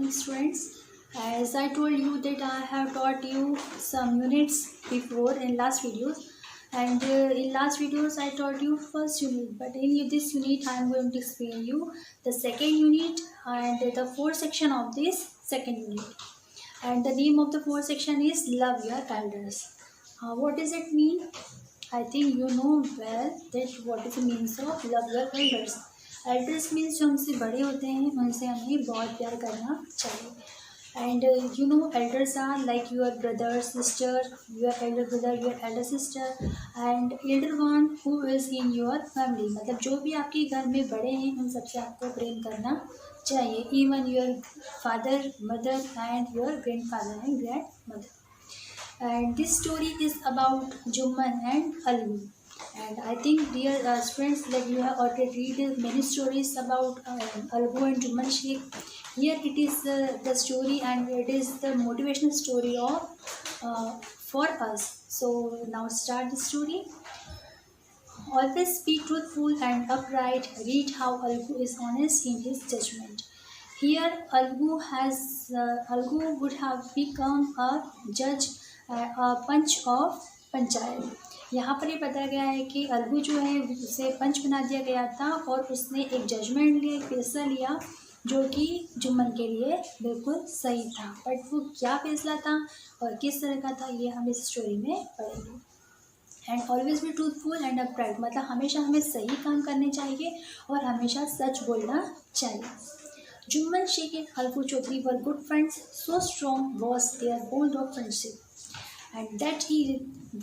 morning, students. As I told you that I have taught you some units before in last videos, and in last videos I taught you first unit, but in this unit I am going to explain you the second unit and the fourth section of this second unit. And the name of the fourth section is Love Your Elders. What does it mean? I think you know well that what is the means of love your elders. Elders means जो हमसे बड़े होते हैं उनसे हमें बहुत प्यार करना चाहिए. And you know elders are like your brother, sister, your elder brother, your elder sister, and elder one who is in your family. मतलब जो भी आपके घर में बड़े हैं उन सबसे आपको प्रेम करना चाहिए. Even your father, mother, and your grandfather and grandmother. And this story is about Jumman and Algu. And I think dear friends, like you have already read many stories about Algu and Jumman Sheikh. Here it is the story, and it is the motivational story of for us. So now start the story. Always be truthful and upright. Read how Algu is honest in his judgment. Here Algu would have become a judge, panch of panchayat. यहाँ पर ये बताया गया है कि अलगू जो है उसे पंच बना दिया गया था और उसने एक जजमेंट लिया, एक फैसला लिया जो कि जुम्मन के लिए बिल्कुल सही था. बट वो क्या फैसला था और किस तरह का था ये हम इस स्टोरी में पढ़ेंगे. And always be truthful and upright, मतलब हमेशा हमें सही काम करने चाहिए और हमेशा सच बोलना चाहिए. Jumman Sheikh and Algu Chaudhary were good friends. So strong was their bond of friendship, and that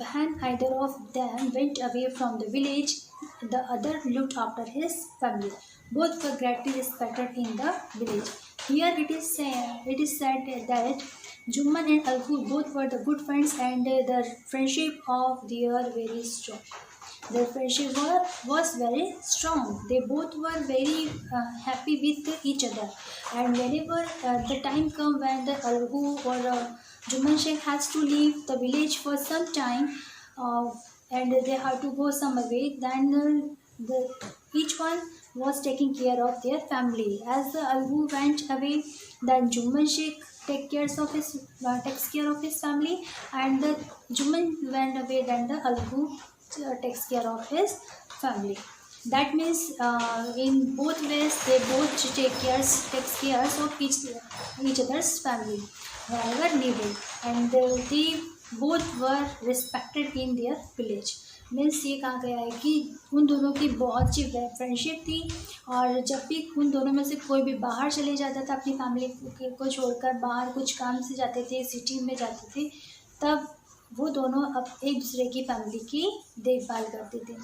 when either of them went away from the village, the other looked after his family. Both were greatly respected in the village. Here it is said that Jumman and Algu both were the good friends, and the friendship of their very strong. Their friendship was very strong. They both were very happy with each other. And whenever the time come when the Algu or Jumman Sheikh has to leave the village for some time, and they have to go some away, then each one was taking care of their family. As the Algu went away, then Jumman Sheikh takes care of his family, and the Jumman went away, then the Algu takes care of his family. That means in both ways they both takes care of each other's family wherever needed, and they both were respected in their village. Means ये कहा गया है कि उन दोनों की बहुत अच्छी फ्रेंडशिप थी, और जब भी उन दोनों में से कोई भी बाहर चले जाता था अपनी फैमिली को छोड़कर, बाहर कुछ काम से जाते थे, सिटी में जाते थे, तब वो दोनों अब एक दूसरे की फैमिली की देखभाल करते थे,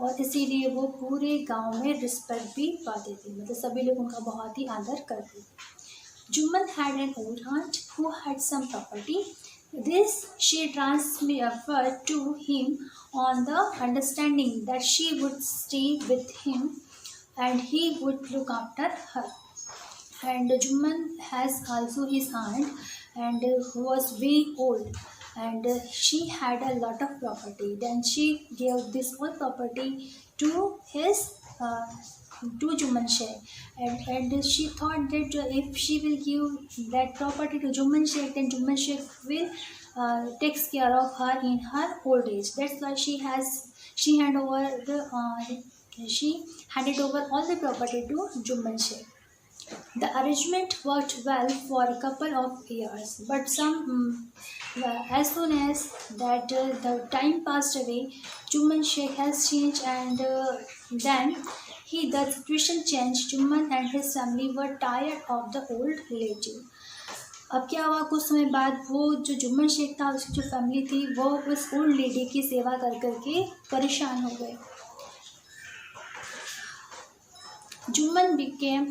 और इसीलिए वो पूरे गांव में रिस्पेक्ट भी पाते थे. मतलब सभी लोग उनका बहुत ही आदर करते थे. Jumman had an old aunt who had some property. This she transferred to him on the understanding that she would stay with him and he would look after her. And Jumman has also his aunt, and who was very old, and she had a lot of property. Then she gave this whole property to his to Jumman Sheikh, and she thought that if she will give that property to Jumman Sheikh, then Jumman Sheikh will takes care of her in her old age. That's why she handed over all the property to Jumman Sheikh. The arrangement worked well for a couple of years, but as soon as that the time passed away, Jumman Sheikh has changed, and then the situation changed. Jumman and his family were tired of the old lady. अब क्या हुआ, कुछ समय बाद वो जो जुम्मन शेख था उसकी जो फैमिली थी वो उस ओल्ड लेडी की सेवा कर करके परेशान हो गए. Jumman became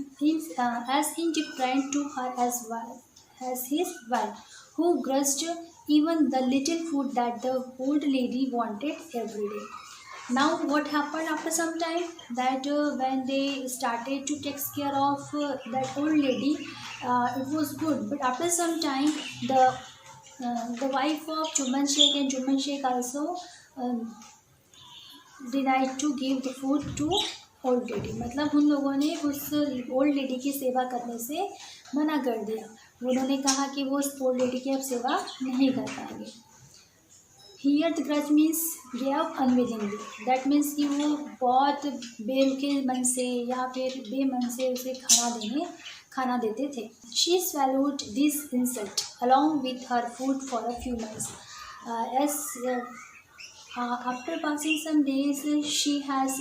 as indifferent to her as his wife, who grudged even the little food that the old lady wanted every day. Now what happened after some time, that when they started to take care of that old lady, it was good, but after some time the wife of Jumman Sheikh and Jumman Sheikh also denied to give the food to old lady, मतलब उन लोगों ने उस old lady की सेवा करने से मना कर दिया। उन्होंने कहा कि वो उस ओल्ड लेडी की अब सेवा नहीं कर पाएंगे। Here the grudge means give unwillingly, that means कि वो बहुत बेरुखे मन से या फिर बेमन से उसे खाना देते थे। She swallowed this insult along with her food for a few months. After passing some days she has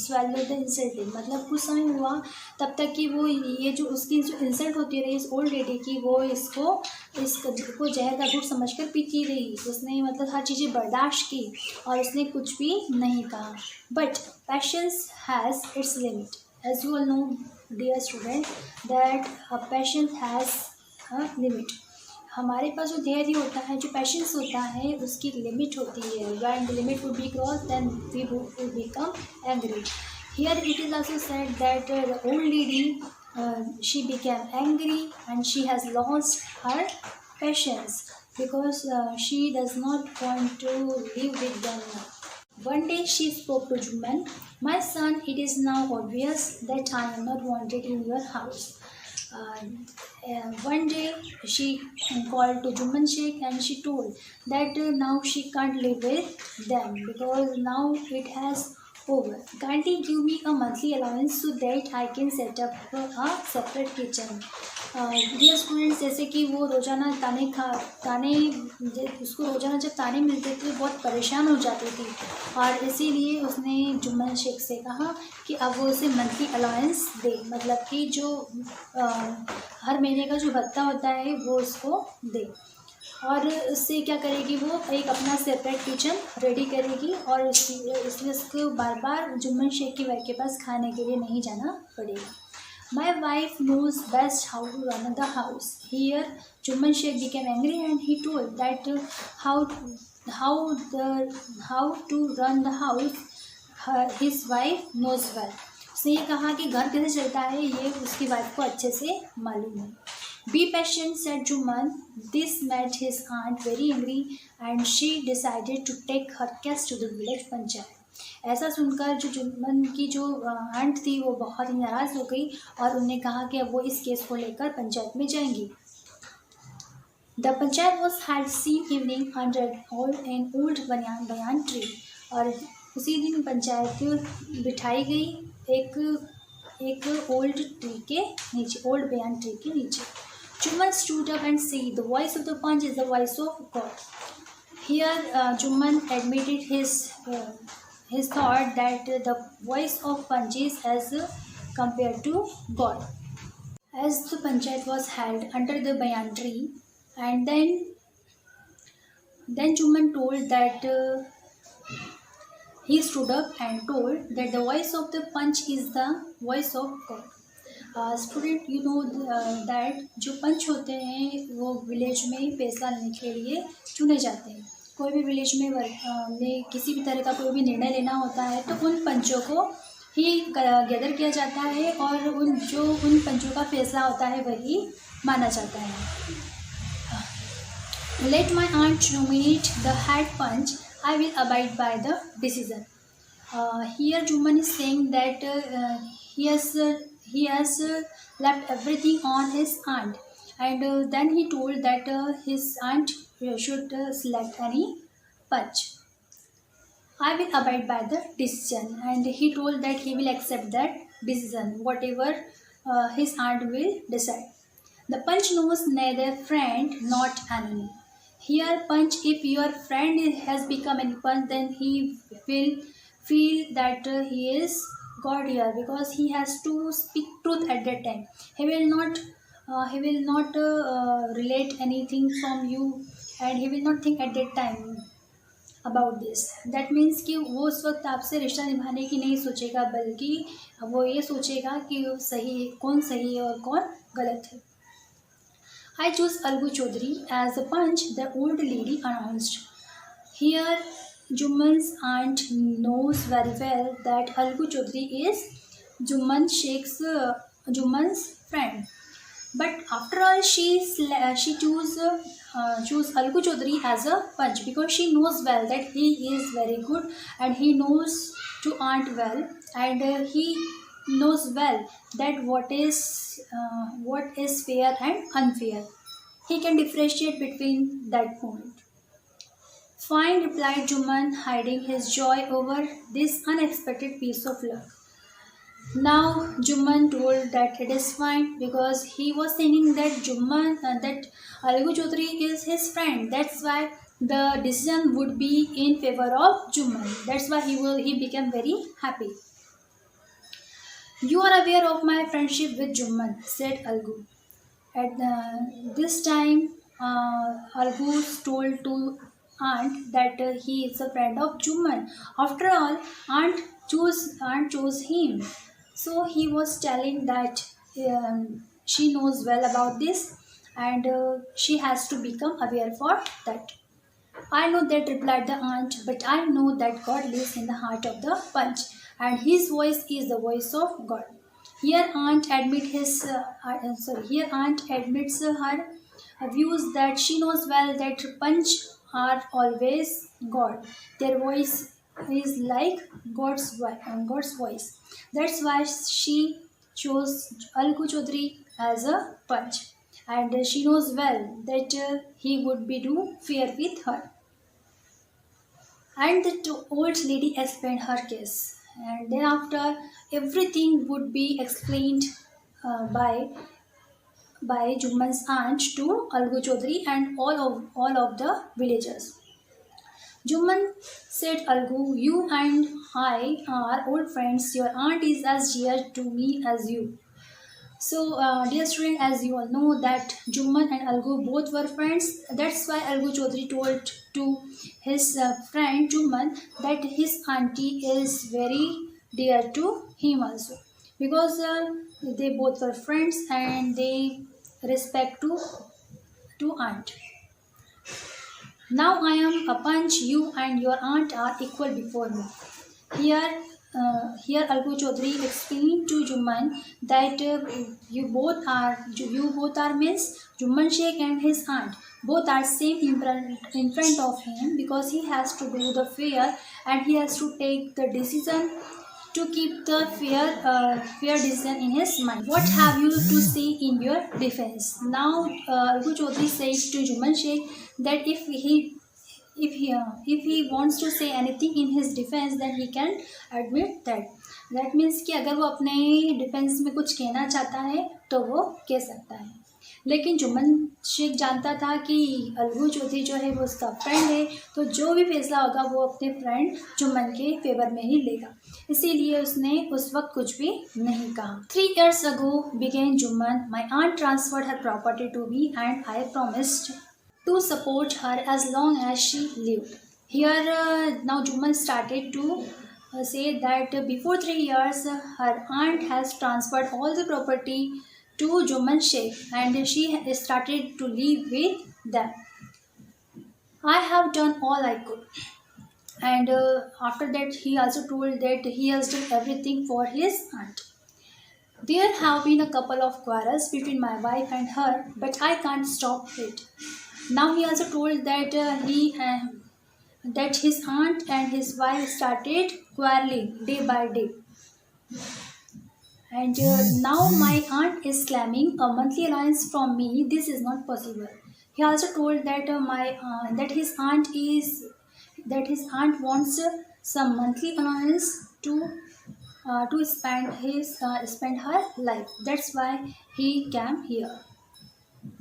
swallowed the insult, मतलब कुछ समय हुआ तब तक कि वो ये जो उसकी जो इंसल्ट होती रही इस ओल्ड लेडी की, वो इसको जहर का घूंट समझकर पीती रही। उसने मतलब हर चीज़ें बर्दाश्त की और उसने कुछ भी नहीं कहा। But patience has its limit, as you all know dear student that patience has a limit. हमारे पास जो धैर्य होता है, जो पैशंस होता है, उसकी लिमिट होती है। When the limit would be cross then we would become angry. Here it is also said that the old lady she became angry and she has lost her patience because she does not want to live with them. One day she spoke to Juman, "My son, it is now obvious that I am not wanted in your house." One day she called to Juman Sheikh and she told that now she can't live with them because now it has over. Can't he give me a monthly allowance so that I can set up a separate kitchen? Dear students, जैसे कि वो रोज़ाना उसको रोज़ाना जब ताने मिलते थे बहुत परेशान हो जाती थी और इसीलिए उसने जुम्मन शेख से कहा कि अब वो उसे मंथली अलाउंस दे, मतलब कि जो हर महीने का जो भत्ता होता है वो उसको दे और उससे क्या करेगी, वो एक अपना सेपरेट किचन रेडी करेगी और इसलिए उसको बार बार जुम्मन शेख की वाइफ के पास खाने के लिए नहीं जाना पड़ेगा। My wife knows best how to run the house. Here, Juman Sheikh became angry and he told that how to run the house his wife knows well. उसने ये कहा कि घर कैसे चलता है ये उसकी वाइफ को अच्छे से मालूम है। Be patient, said Juman. This made his aunt very angry and she decided to take her case to the village panchayat. ऐसा सुनकर जो जुम्मन की जो आंट थी वो बहुत ही नाराज़ हो गई और उन्होंने कहा कि अब वो इस केस को लेकर पंचायत में जाएंगी। The panchayat was held same evening under an old बयान ट्री, और उसी दिन पंचायत बिठाई गई एक ओल्ड ट्री के नीचे, ओल्ड बयान ट्री के नीचे। Jumman stood up and said, the voice of the panch is the voice of God. Here Jumman admitted his thought that the voice of Panch is as compared to God. As the panchayat was held under the bayan tree, and then Juman told that he stood up and told that the voice of the Panch is the voice of God. Student you know that जो पंच होते हैं वो village में फैसला लेने के लिए चुने जाते हैं। कोई भी विलेज में किसी भी तरह का कोई भी निर्णय लेना होता है तो उन पंचों को ही गैदर किया जाता है और उन पंचों का फैसला होता है वही माना जाता है। Let my aunt nominate the head panch, I will abide by the decision. Here Jumman is saying that he has left everything on his aunt, and then he told that his aunt should select any punch. I will abide by the decision, and he told that he will accept that decision whatever his aunt will decide. The punch knows neither friend not enemy. Here punch, if your friend has become any punch, then he will feel that he is God here because he has to speak truth at that time. He will not relate anything from you and he will not think at that time about this. That means कि वो उस वक्त आपसे रिश्ता निभाने की नहीं सोचेगा, बल्कि वो ये सोचेगा कि कौन सही है और कौन गलत है। I choose Algu Chaudhary as a punch, the old lady announced. Here Juman's aunt knows very well that Algu Chaudhary is Juman's friend, but after all she choose Algu Chaudhary as a punch because she knows well that he is very good and he knows to aunt well, and he knows well that what is fair and unfair. He can differentiate between that point. Fine, replied Juman, hiding his joy over this unexpected piece of luck. Now Juman told that it is fine because he was thinking that that Algu Chaudhary is his friend. That's why the decision would be in favor of Juman. That's why he became very happy. You are aware of my friendship with Juman, said Algu. At this time, Algu told to aunt that he is a friend of Juman. After all, aunt chose him. So he was telling that she knows well about this, and she has to become aware for that. I know that, replied the aunt, but I know that God lives in the heart of the Punch, and his voice is the voice of God. Here aunt admits her views that she knows well that Punch are always God. Their voice is like God's voice. That's why she chose Algu Chaudhary as a Punch, and she knows well that he would be do fair with her. And the old lady explained her case, and thereafter everything would be explained uh, by by Juman's aunt to Algu Chaudhary and all of the villagers. Juman said, Algu, you and I are old friends. Your aunt is as dear to me as you. So, dear student, as you all know that Juman and Algu both were friends. That's why Algu Chaudhary told to his friend Juman that his auntie is very dear to him also, because they both were friends and they respect to aunt. Now I am a Punch. You and your aunt are equal before me. Here Algu Chaudhary explained to Juman that you both are means Juman Sheikh and his aunt both are same in front of him, because he has to do the fair and he has to take the decision to keep the fair decision in his mind. What have you to say in your defense? Now Algu Chaudhary says to Juman Sheikh that if he wants to say anything in his defense, then he can admit that. That means कि अगर वो अपने defence में कुछ कहना चाहता है तो वो कह सकता है. लेकिन जुम्मन शेख जानता था कि अलगू चौधरी जो है वो उसका फ्रेंड है, तो जो भी फैसला होगा वो अपने फ्रेंड जुम्मन के फेवर में ही लेगा. इसीलिए उसने उस वक्त कुछ भी नहीं कहा. 3 years ago began Juman. My aunt transferred her property to me and I promised to support her as long as she lived. Here now Juman started to say that before 3 years her aunt has transferred all the property to Juman Sheikh and she started to live with them. I have done all I could. And after that he also told that he has done everything for his aunt. There have been a couple of quarrels between my wife and her, but I can't stop it. Now he also told that that his aunt and his wife started quarreling day by day, and now my aunt is claiming a monthly allowance from me. This is not possible. He also told that his aunt wants some monthly allowance to spend her life. That's why he came here.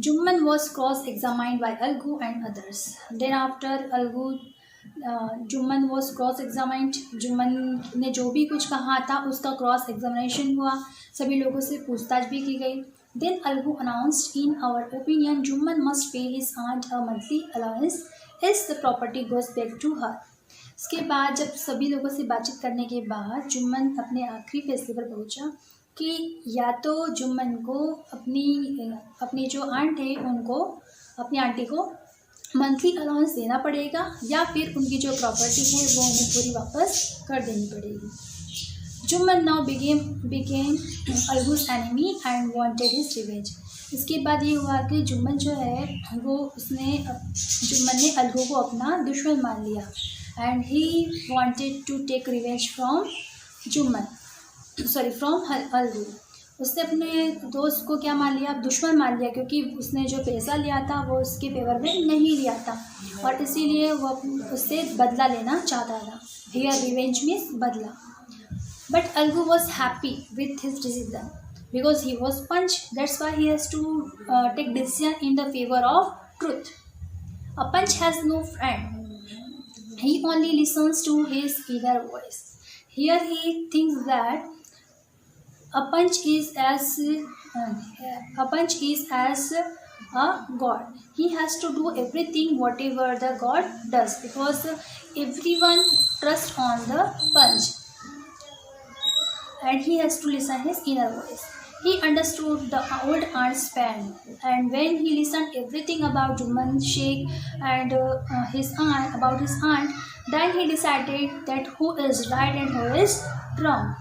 Juman was cross-examined by Algu and others. Thereafter, Juman was cross-examined. Juman ने जो भी कुछ कहा था उसका cross-examination हुआ. सभी लोगों से पूछताछ भी की गई. Then Algu announced, in our opinion, Juman must pay his aunt a monthly allowance, else the property goes back to her. इसके बाद जब सभी लोगों से बातचीत करने के बाद जुम्मन अपने आखिरी फैसले पर पहुंचा कि या तो जुम्मन को अपनी जो आंट है उनको अपनी आंटी को मंथली अलाउंस देना पड़ेगा या फिर उनकी जो प्रॉपर्टी है वो उन्हें पूरी वापस कर देनी पड़ेगी. Jumman now became Algu's enemy and wanted his revenge. इसके बाद ये हुआ कि जुम्मन जो है जुम्मन ने अलगू को अपना दुश्मन मान लिया and he wanted to take revenge from Juman. Sorry from Algu. उसने अपने दोस्त को क्या मान लिया, दुश्मन मान लिया, क्योंकि उसने जो पैसा लिया था वो उसके फेवर में नहीं लिया था और इसीलिए वो उससे बदला लेना चाहता था। हियर रिवेंज मीन्स बदला। But Algu was happy with his decision because he was panch, that's why he has to take decision in the favour of truth. A panch has no friend, he only listens to his inner voice. Here he thinks that a punch is as a god. He has to do everything whatever the god does because everyone trusts on the punch and he has to listen his inner voice. He understood the old aunt's pain, and when he listened everything about Juman Sheikh and his aunt, then he decided that who is right and who is wrong.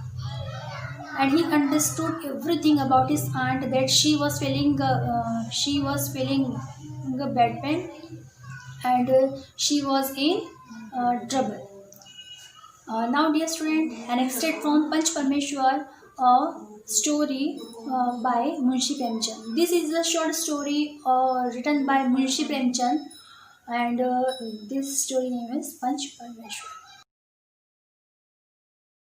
And he understood everything about his aunt, that she was feeling a bad pain and she was in trouble. Now, dear student, an extract from Panch Parmeshwar, a story by Munshi Premchand. This is a short story written by Munshi Premchand, and this story name is Panch Parmeshwar.